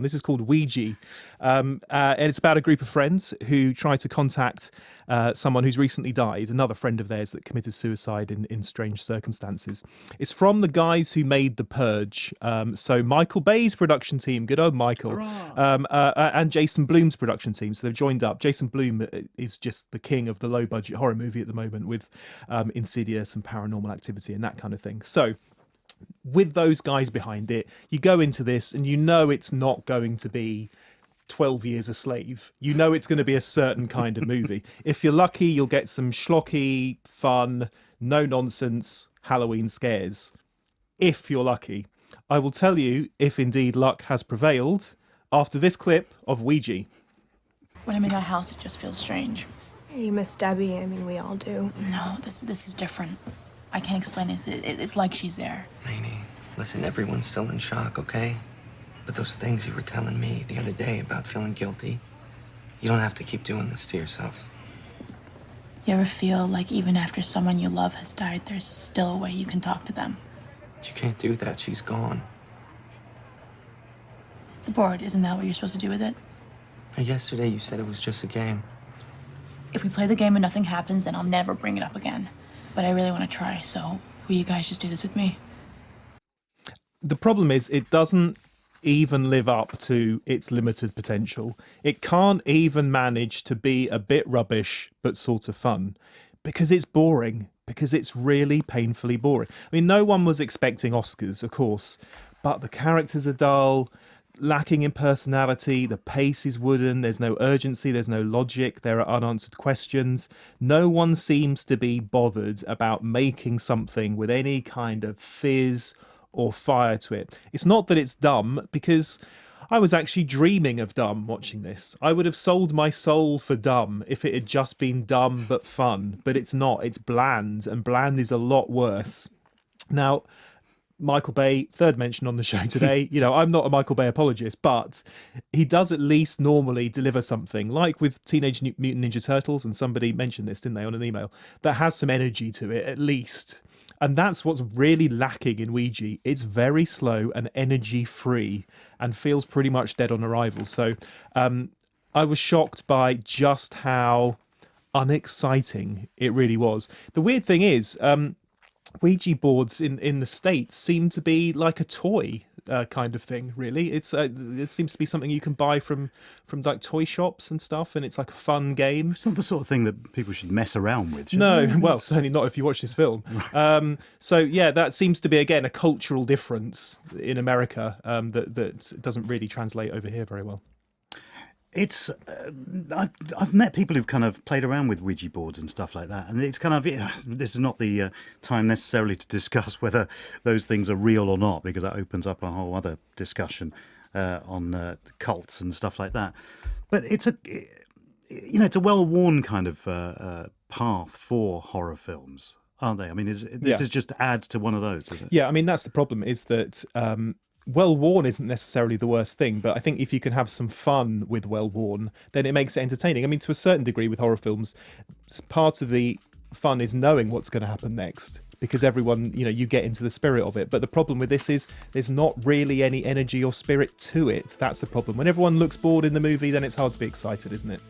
This is called Ouija. And it's about a group of friends who try to contact someone who's recently died, another friend of theirs that committed suicide in strange circumstances. It's from the guys who made The Purge. So Michael Bay's production team, good old Michael, and Jason Blum's production team. So they've joined up. Jason Blum is just the king of the low-budget horror movie at the moment with Insidious and Paranormal Activity and that kind of thing. So with those guys behind it, you go into this and you know it's not going to be 12 Years a Slave. You know it's going to be a certain kind of movie. If you're lucky, you'll get some schlocky, fun, no-nonsense Halloween scares. If you're lucky. I will tell you if indeed luck has prevailed after this clip of Ouija. When I'm in that house, it just feels strange. You miss Debbie. I mean, we all do. No, this is different. I can't explain it. It's like she's there. Lainey, listen, everyone's still in shock, okay? But those things you were telling me the other day about feeling guilty, you don't have to keep doing this to yourself. You ever feel like even after someone you love has died, there's still a way you can talk to them? You can't do that. She's gone. The board, isn't that what you're supposed to do with it? Yesterday you said it was just a game. If we play the game and nothing happens, then I'll never bring it up again. But I really want to try, so will you guys just do this with me? The problem is it doesn't even live up to its limited potential. It can't even manage to be a bit rubbish but sort of fun because it's boring, because it's really painfully boring. I mean, no one was expecting Oscars, of course, but the characters are dull, lacking in personality, the pace is wooden, there's no urgency, there's no logic, there are unanswered questions. No one seems to be bothered about making something with any kind of fizz or fire to it. It's not that it's dumb, because I was actually dreaming of dumb watching this. I would have sold my soul for dumb if it had just been dumb but fun, but it's not. It's bland, and bland is a lot worse. Now, Michael Bay, third mention on the show today. You know, I'm not a Michael Bay apologist, but he does at least normally deliver something, like with Teenage Mutant Ninja Turtles, and somebody mentioned this, didn't they, on an email, that has some energy to it, at least. And that's what's really lacking in Ouija. It's very slow and energy-free and feels pretty much dead on arrival. So I was shocked by just how unexciting it really was. The weird thing is, Ouija boards in the States seem to be like a toy kind of thing, really. It seems to be something you can buy from like toy shops and stuff, and it's like a fun game. It's not the sort of thing that people should mess around with, should No, they? well, certainly not if you watch this film. So, yeah, that seems to be, again, a cultural difference in America that doesn't really translate over here very well. It's I've met people who've kind of played around with Ouija boards and stuff like that, and it's kind of this is not the time necessarily to discuss whether those things are real or not, because that opens up a whole other discussion on cults and stuff like that. But it's a well-worn kind of path for horror films, aren't they? I mean, this is just adds to one of those, is it? Yeah, I mean, that's the problem, is that well-worn isn't necessarily the worst thing, but I think if you can have some fun with well-worn, then it makes it entertaining. I mean, to a certain degree with horror films, part of the fun is knowing what's going to happen next, because everyone, you get into the spirit of it. But the problem with this is there's not really any energy or spirit to it. That's the problem. When everyone looks bored in the movie, then it's hard to be excited, isn't it?